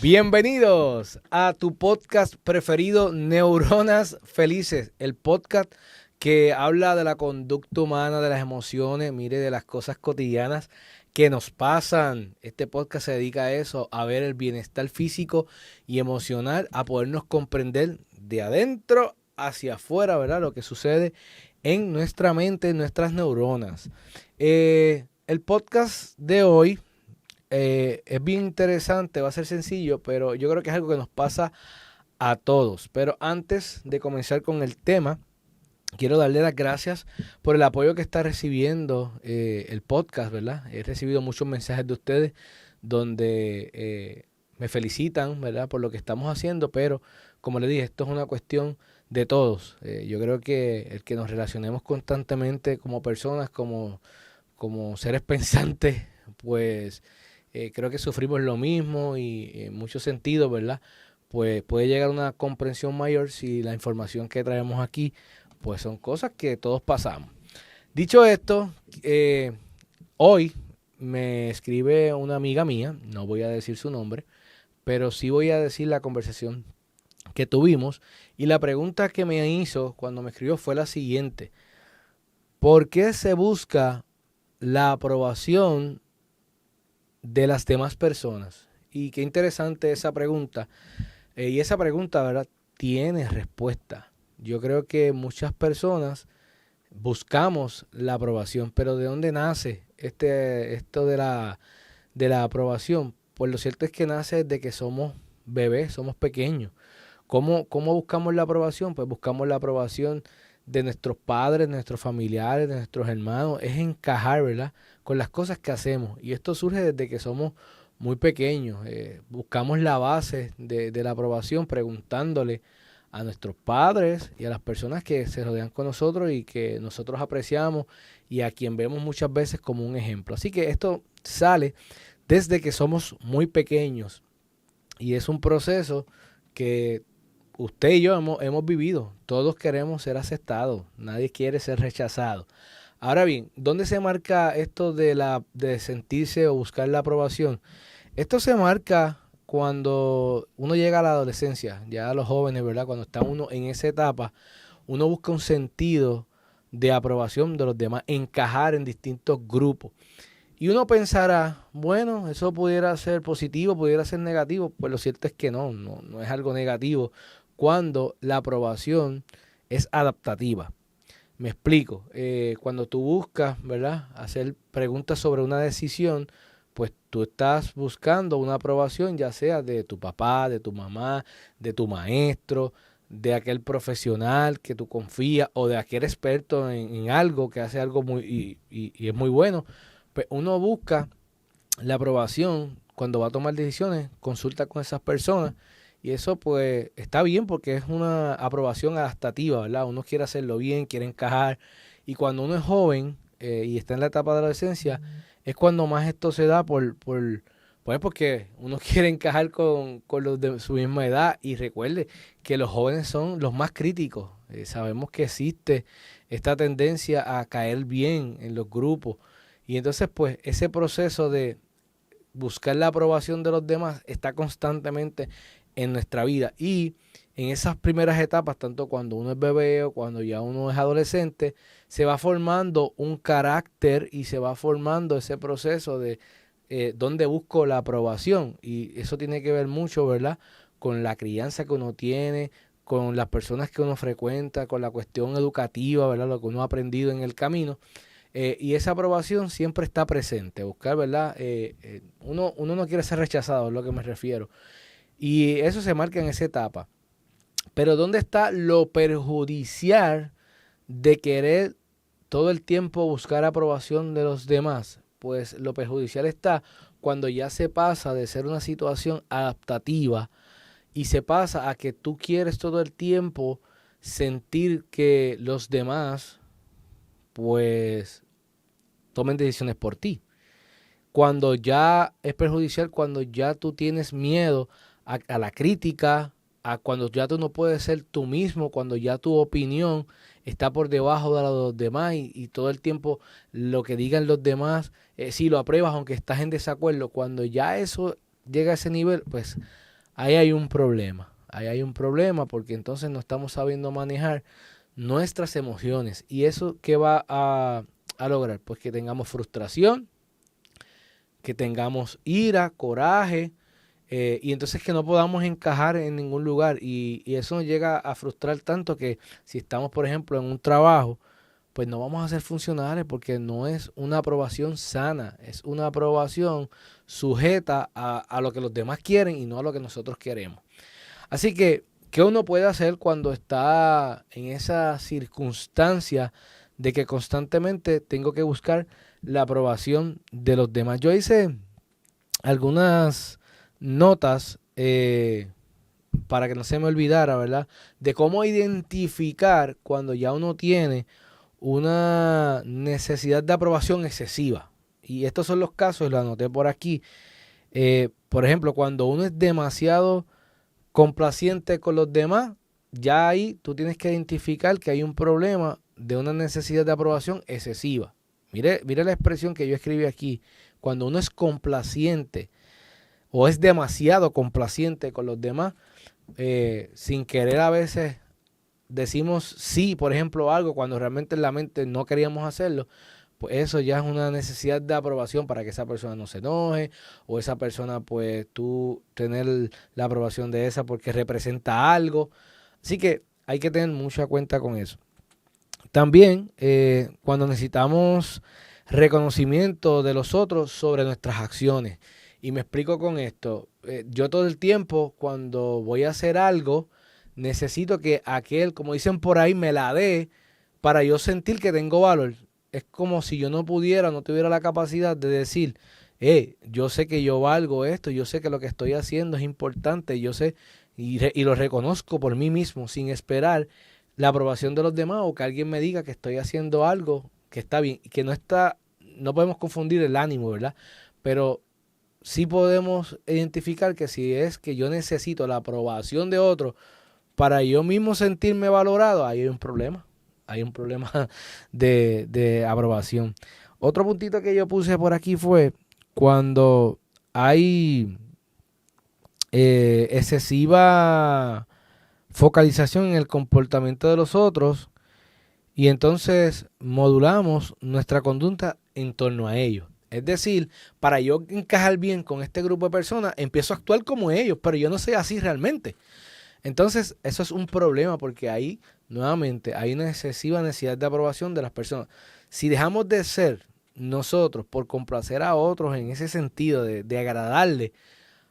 Bienvenidos a tu podcast preferido, Neuronas Felices, el podcast que habla de la conducta humana, de las emociones, mire, de las cosas cotidianas que nos pasan. Este podcast se dedica a eso, a ver el bienestar físico y emocional, a podernos comprender de adentro hacia afuera, ¿verdad? Lo que sucede en nuestra mente, en nuestras neuronas. El podcast de hoy es bien interesante, va a ser sencillo, pero yo creo que es algo que nos pasa a todos. Pero antes de comenzar con el tema, quiero darle las gracias por el apoyo que está recibiendo el podcast, ¿verdad? He recibido muchos mensajes de ustedes donde me felicitan, ¿verdad? Por lo que estamos haciendo, pero como les dije, esto es una cuestión de todos. Yo creo que el que nos relacionemos constantemente como personas, como seres pensantes, pues creo que sufrimos lo mismo y en muchos sentidos, ¿verdad? Pues puede llegar a una comprensión mayor si la información que traemos aquí, pues son cosas que todos pasamos. Dicho esto, hoy me escribe una amiga mía, no voy a decir su nombre, pero sí voy a decir la conversación que tuvimos y la pregunta que me hizo cuando me escribió fue la siguiente: ¿por qué se busca la aprobación de las demás personas? Y qué interesante esa pregunta. Y esa pregunta, ¿verdad?, tiene respuesta. Yo creo que muchas personas buscamos la aprobación, pero ¿de dónde nace esto de la aprobación? Pues lo cierto es que nace de que somos bebés, somos pequeños. ¿Cómo buscamos la aprobación? Pues buscamos la aprobación de nuestros padres, de nuestros familiares, de nuestros hermanos. Es encajar, ¿verdad?, con las cosas que hacemos. Y esto surge desde que somos muy pequeños. Buscamos la base de la aprobación preguntándole a nuestros padres y a las personas que se rodean con nosotros y que nosotros apreciamos y a quien vemos muchas veces como un ejemplo. Así que esto sale desde que somos muy pequeños y es un proceso que usted y yo hemos vivido. Todos queremos ser aceptados, nadie quiere ser rechazado. Ahora bien, ¿dónde se marca esto de sentirse o buscar la aprobación? Esto se marca cuando uno llega a la adolescencia, ya a los jóvenes, ¿verdad? Cuando está uno en esa etapa, uno busca un sentido de aprobación de los demás, encajar en distintos grupos. Y uno pensará, bueno, eso pudiera ser positivo, pudiera ser negativo. Pues lo cierto es que no es algo negativo cuando la aprobación es adaptativa. Me explico. Cuando tú buscas, ¿verdad?, hacer preguntas sobre una decisión, pues tú estás buscando una aprobación, ya sea de tu papá, de tu mamá, de tu maestro, de aquel profesional que tú confías o de aquel experto en algo que hace algo y es muy bueno. Pues uno busca la aprobación cuando va a tomar decisiones, consulta con esas personas y eso pues está bien porque es una aprobación adaptativa, ¿verdad? Uno quiere hacerlo bien, quiere encajar y cuando uno es joven y está en la etapa de la adolescencia es cuando más esto se da pues porque uno quiere encajar con los de su misma edad y recuerde que los jóvenes son los más críticos. Sabemos que existe esta tendencia a caer bien en los grupos y entonces pues ese proceso de buscar la aprobación de los demás está constantemente en nuestra vida y en esas primeras etapas, tanto cuando uno es bebé o cuando ya uno es adolescente, se va formando un carácter y se va formando ese proceso de donde busco la aprobación y eso tiene que ver mucho, ¿verdad?, con la crianza que uno tiene, con las personas que uno frecuenta, con la cuestión educativa, ¿verdad?, lo que uno ha aprendido en el camino. Y esa aprobación siempre está presente, buscar, ¿verdad? Uno no quiere ser rechazado, es lo que me refiero. Y eso se marca en esa etapa. Pero ¿dónde está lo perjudicial de querer todo el tiempo buscar aprobación de los demás? Pues lo perjudicial está cuando ya se pasa de ser una situación adaptativa y se pasa a que tú quieres todo el tiempo sentir que los demás pues tomen decisiones por ti. Cuando ya es perjudicial, cuando ya tú tienes miedo a la crítica, a cuando ya tú no puedes ser tú mismo, cuando ya tu opinión está por debajo de la de los demás y todo el tiempo lo que digan los demás, si lo apruebas aunque estás en desacuerdo, cuando ya eso llega a ese nivel, pues ahí hay un problema. Ahí hay un problema porque entonces no estamos sabiendo manejar nuestras emociones. ¿Y eso qué va a lograr? Pues que tengamos frustración, que tengamos ira, coraje, y entonces que no podamos encajar en ningún lugar. Y eso nos llega a frustrar tanto que si estamos, por ejemplo, en un trabajo, pues no vamos a ser funcionales porque no es una aprobación sana, es una aprobación sujeta a lo que los demás quieren y no a lo que nosotros queremos. Así que, ¿qué uno puede hacer cuando está en esa circunstancia de que constantemente tengo que buscar la aprobación de los demás? Yo hice algunas notas para que no se me olvidara, ¿verdad? De cómo identificar cuando ya uno tiene una necesidad de aprobación excesiva. Y estos son los casos, lo anoté por aquí. Por ejemplo, cuando uno es demasiado complaciente con los demás, ya ahí tú tienes que identificar que hay un problema de una necesidad de aprobación excesiva. Mire la expresión que yo escribí aquí. Cuando uno es complaciente o es demasiado complaciente con los demás, sin querer a veces decimos sí, por ejemplo, algo cuando realmente en la mente no queríamos hacerlo, pues eso ya es una necesidad de aprobación para que esa persona no se enoje o esa persona, pues tú tener la aprobación de esa porque representa algo. Así que hay que tener mucha cuenta con eso. También cuando necesitamos reconocimiento de los otros sobre nuestras acciones. Y me explico con esto. Yo todo el tiempo cuando voy a hacer algo, necesito que aquel, como dicen por ahí, me la dé para yo sentir que tengo valor. Es como si yo no pudiera, no tuviera la capacidad de decir, yo sé que yo valgo esto, yo sé que lo que estoy haciendo es importante, yo sé y lo reconozco por mí mismo sin esperar la aprobación de los demás o que alguien me diga que estoy haciendo algo que está bien, que no está, no podemos confundir el ánimo, ¿verdad? Pero sí podemos identificar que si es que yo necesito la aprobación de otro para yo mismo sentirme valorado, ahí hay un problema. Hay un problema de aprobación. Otro puntito que yo puse por aquí fue cuando hay excesiva focalización en el comportamiento de los otros y entonces modulamos nuestra conducta en torno a ellos. Es decir, para yo encajar bien con este grupo de personas, empiezo a actuar como ellos, pero yo no soy así realmente. Entonces, eso es un problema porque ahí, nuevamente, hay una excesiva necesidad de aprobación de las personas. Si dejamos de ser nosotros por complacer a otros en ese sentido de agradarle,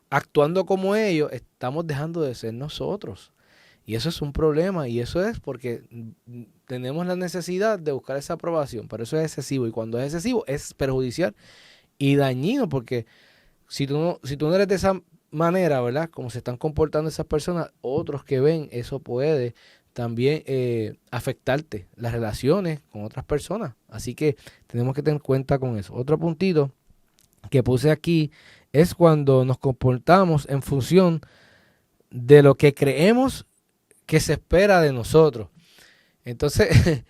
actuando como ellos, estamos dejando de ser nosotros. Y eso es un problema y eso es porque tenemos la necesidad de buscar esa aprobación, pero eso es excesivo y cuando es excesivo es perjudicial y dañino porque si tú no eres de esa manera, ¿verdad? Como se están comportando esas personas, otros que ven, eso puede también afectarte las relaciones con otras personas. Así que tenemos que tener cuenta con eso. Otro puntito que puse aquí es cuando nos comportamos en función de lo que creemos que se espera de nosotros. Entonces,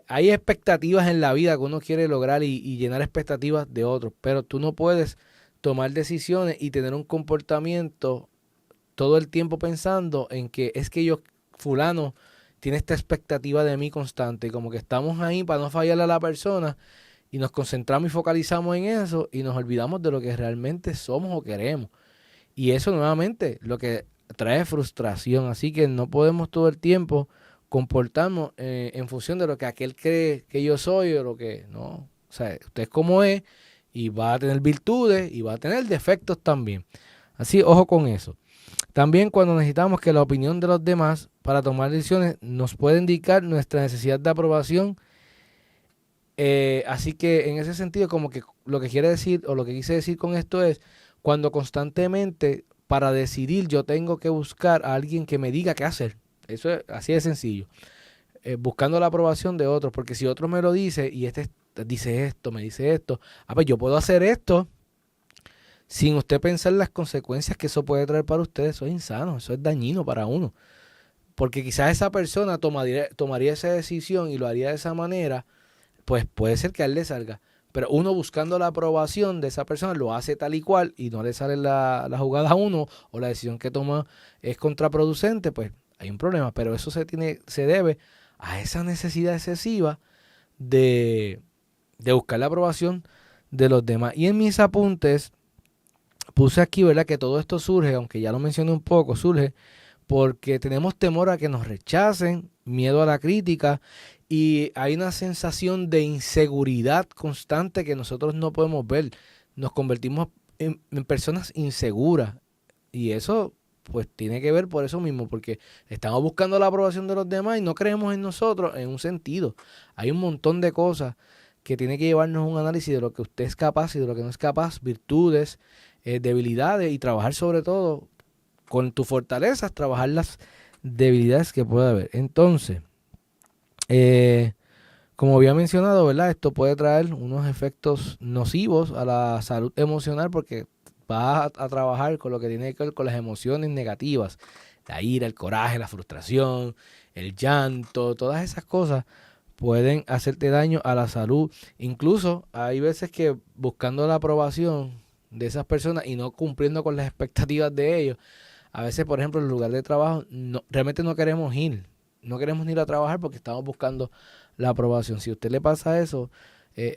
hay expectativas en la vida que uno quiere lograr y llenar expectativas de otros, pero tú no puedes tomar decisiones y tener un comportamiento todo el tiempo pensando en que es que yo, fulano, tiene esta expectativa de mí constante, y como que estamos ahí para no fallarle a la persona y nos concentramos y focalizamos en eso y nos olvidamos de lo que realmente somos o queremos. Y eso nuevamente lo que trae frustración, así que no podemos todo el tiempo comportarnos en función de lo que aquel cree que yo soy o lo que no. O sea, usted es como es y va a tener virtudes y va a tener defectos también. Así, ojo con eso. También cuando necesitamos que la opinión de los demás para tomar decisiones nos puede indicar nuestra necesidad de aprobación. Así que en ese sentido, como que lo que quiere decir o lo que quise decir con esto es cuando constantemente para decidir yo tengo que buscar a alguien que me diga qué hacer. Eso es así de sencillo. Buscando la aprobación de otros, porque si otro me lo dice y este dice esto, me dice esto, pues yo puedo hacer esto sin usted pensar las consecuencias que eso puede traer para usted. Eso es insano, eso es dañino para uno. Porque quizás esa persona tomaría esa decisión y lo haría de esa manera, pues puede ser que a él le salga. pero uno buscando la aprobación de esa persona lo hace tal y cual y no le sale la jugada a uno o la decisión que toma es contraproducente, pues hay un problema. Pero eso se debe a esa necesidad excesiva de buscar la aprobación de los demás. Y en mis apuntes puse aquí, ¿verdad? Que todo esto surge, aunque ya lo mencioné un poco, surge porque tenemos temor a que nos rechacen, miedo a la crítica y hay una sensación de inseguridad constante que nosotros no podemos ver. Nos convertimos en personas inseguras y eso pues tiene que ver por eso mismo, porque estamos buscando la aprobación de los demás y no creemos en nosotros en un sentido. Hay un montón de cosas que tiene que llevarnos a un análisis de lo que usted es capaz y de lo que no es capaz, virtudes, debilidades y trabajar sobre todo con tus fortalezas, trabajar las debilidades que pueda haber. Entonces, como había mencionado, ¿verdad? Esto puede traer unos efectos nocivos a la salud emocional porque vas a trabajar con lo que tiene que ver con las emociones negativas, la ira, el coraje, la frustración, el llanto, todas esas cosas pueden hacerte daño a la salud. Incluso hay veces que buscando la aprobación de esas personas y no cumpliendo con las expectativas de ellos, a veces, por ejemplo, en el lugar de trabajo, realmente no queremos ir. No queremos ir a trabajar porque estamos buscando la aprobación. Si a usted le pasa eso,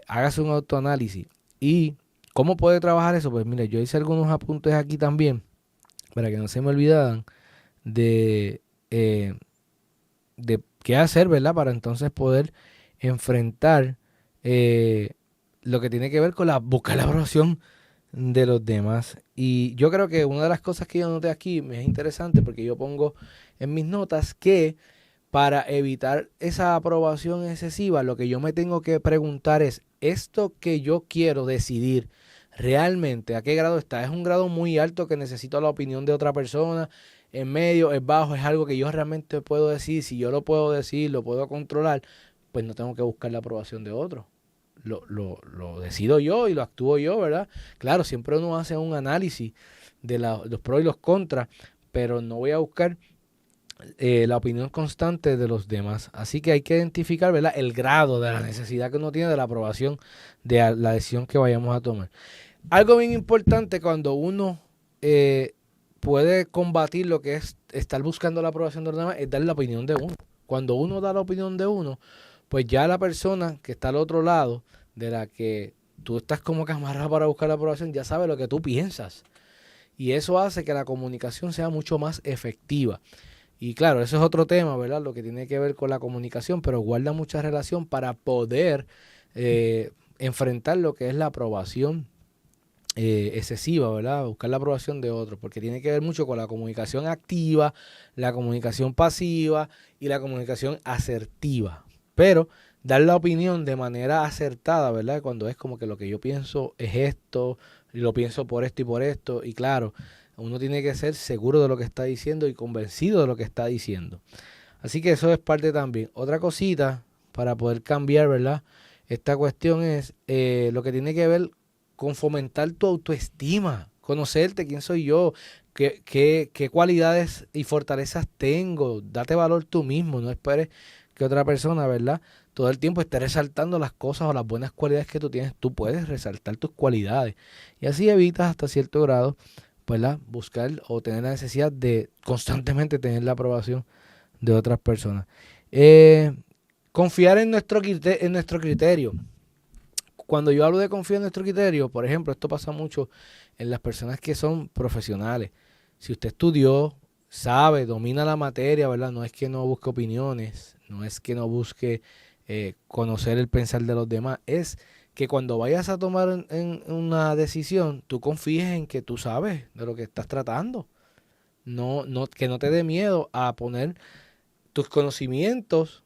hágase un autoanálisis. ¿Y cómo puede trabajar eso? Pues mire, yo hice algunos apuntes aquí también, para que no se me olvidaran, de qué hacer, ¿verdad? Para entonces poder enfrentar lo que tiene que ver con buscar la aprobación de los demás. Y yo creo que una de las cosas que yo noté aquí me es interesante porque yo pongo en mis notas que para evitar esa aprobación excesiva, lo que yo me tengo que preguntar es, ¿esto que yo quiero decidir realmente a qué grado está? ¿Es un grado muy alto que necesito la opinión de otra persona? ¿En medio? ¿Es bajo? ¿Es algo que yo realmente puedo decir? Si yo lo puedo decir, lo puedo controlar, pues no tengo que buscar la aprobación de otro. Lo decido yo y lo actúo yo, ¿verdad? Claro, siempre uno hace un análisis de los pros y los contras, pero no voy a buscar la opinión constante de los demás. Así que hay que identificar, ¿verdad?, el grado de la necesidad que uno tiene de la aprobación de la decisión que vayamos a tomar. Algo bien importante cuando uno puede combatir lo que es estar buscando la aprobación de los demás es dar la opinión de uno. Cuando uno da la opinión de uno, pues ya la persona que está al otro lado, de la que tú estás como que amarrado para buscar la aprobación, ya sabe lo que tú piensas. Y eso hace que la comunicación sea mucho más efectiva. Y claro, eso es otro tema, ¿verdad? Lo que tiene que ver con la comunicación, pero guarda mucha relación para poder enfrentar lo que es la aprobación excesiva, ¿verdad? Buscar la aprobación de otros, porque tiene que ver mucho con la comunicación activa, la comunicación pasiva y la comunicación asertiva. Pero dar la opinión de manera acertada, ¿verdad? Cuando es como que lo que yo pienso es esto, y lo pienso por esto y por esto, y claro, uno tiene que ser seguro de lo que está diciendo y convencido de lo que está diciendo. Así que eso es parte también. Otra cosita para poder cambiar, ¿verdad? Esta cuestión es lo que tiene que ver con fomentar tu autoestima, conocerte, quién soy yo, qué cualidades y fortalezas tengo. Date valor tú mismo, no esperes que otra persona, ¿verdad?, todo el tiempo esté resaltando las cosas o las buenas cualidades que tú tienes. Tú puedes resaltar tus cualidades y así evitas hasta cierto grado, ¿verdad?, buscar o tener la necesidad de constantemente tener la aprobación de otras personas. Confiar en nuestro criterio. Cuando yo hablo de confiar en nuestro criterio, por ejemplo, esto pasa mucho en las personas que son profesionales. Si usted estudió, sabe, domina la materia, ¿verdad? No es que no busque opiniones, no es que no busque conocer el pensar de los demás, es que cuando vayas a tomar en una decisión, tú confíes en que tú sabes de lo que estás tratando. Que no te dé miedo a poner tus conocimientos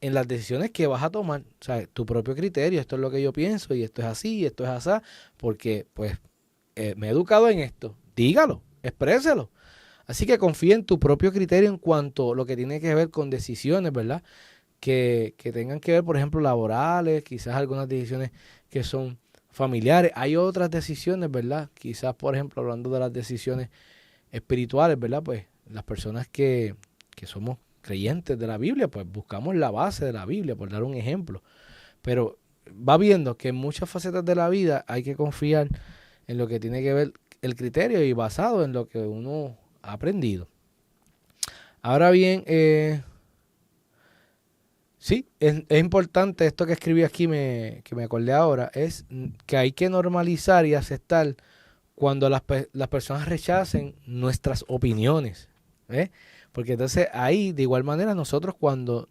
en las decisiones que vas a tomar. O sea, tu propio criterio, esto es lo que yo pienso y esto es así y esto es así, porque pues me he educado en esto. Dígalo, expréselo. Así que confía en tu propio criterio en cuanto a lo que tiene que ver con decisiones, ¿verdad? Que tengan que ver, por ejemplo, laborales, quizás algunas decisiones que son familiares. Hay otras decisiones, ¿verdad? Quizás, por ejemplo, hablando de las decisiones espirituales, ¿verdad? Pues las personas que somos creyentes de la Biblia, pues buscamos la base de la Biblia, por dar un ejemplo. Pero va viendo que en muchas facetas de la vida hay que confiar en lo que tiene que ver el criterio y basado en lo que uno ha aprendido. Ahora bien, sí, es importante esto que escribí aquí, que me acordé ahora, es que hay que normalizar y aceptar cuando las personas rechacen nuestras opiniones. ¿Eh? Porque entonces ahí, de igual manera, nosotros cuando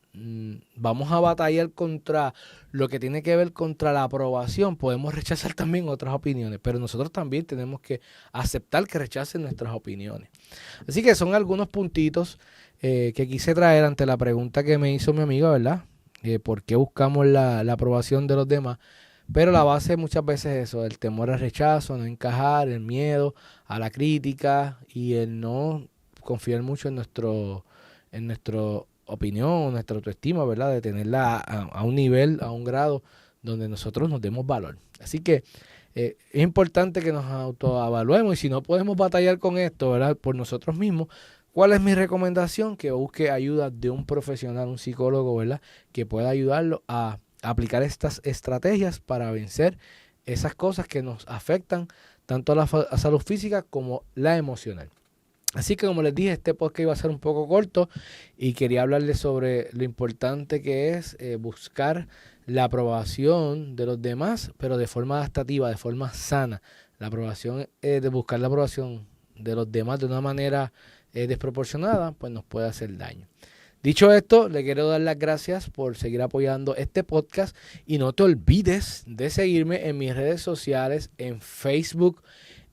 vamos a batallar contra lo que tiene que ver contra la aprobación, podemos rechazar también otras opiniones, pero nosotros también tenemos que aceptar que rechacen nuestras opiniones. Así que son algunos puntitos que quise traer ante la pregunta que me hizo mi amiga, ¿verdad? ¿Por qué buscamos la aprobación de los demás? Pero la base muchas veces es eso, el temor al rechazo, no encajar, el miedo a la crítica y el no confiar mucho en nuestra opinión, nuestra autoestima, ¿verdad? De tenerla a un nivel, a un grado donde nosotros nos demos valor. Así que es importante que nos autoevaluemos y si no podemos batallar con esto, ¿verdad? Por nosotros mismos, ¿cuál es mi recomendación? Que busque ayuda de un profesional, un psicólogo, ¿verdad? Que pueda ayudarlo a aplicar estas estrategias para vencer esas cosas que nos afectan tanto a la salud física como la emocional. Así que como les dije, este podcast iba a ser un poco corto y quería hablarles sobre lo importante que es buscar la aprobación de los demás, pero de forma adaptativa, de forma sana. La aprobación, de buscar la aprobación de los demás de una manera desproporcionada, pues nos puede hacer daño. Dicho esto, le quiero dar las gracias por seguir apoyando este podcast y no te olvides de seguirme en mis redes sociales, en Facebook,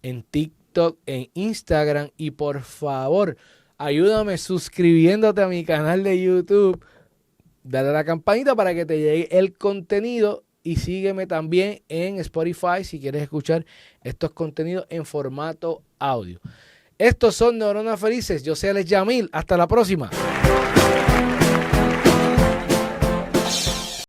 en TikTok, en Instagram y por favor, ayúdame suscribiéndote a mi canal de YouTube, dale a la campanita para que te llegue el contenido y sígueme también en Spotify si quieres escuchar estos contenidos en formato audio. Estos son Neuronas Felices, yo soy Alex Yamil, hasta la próxima.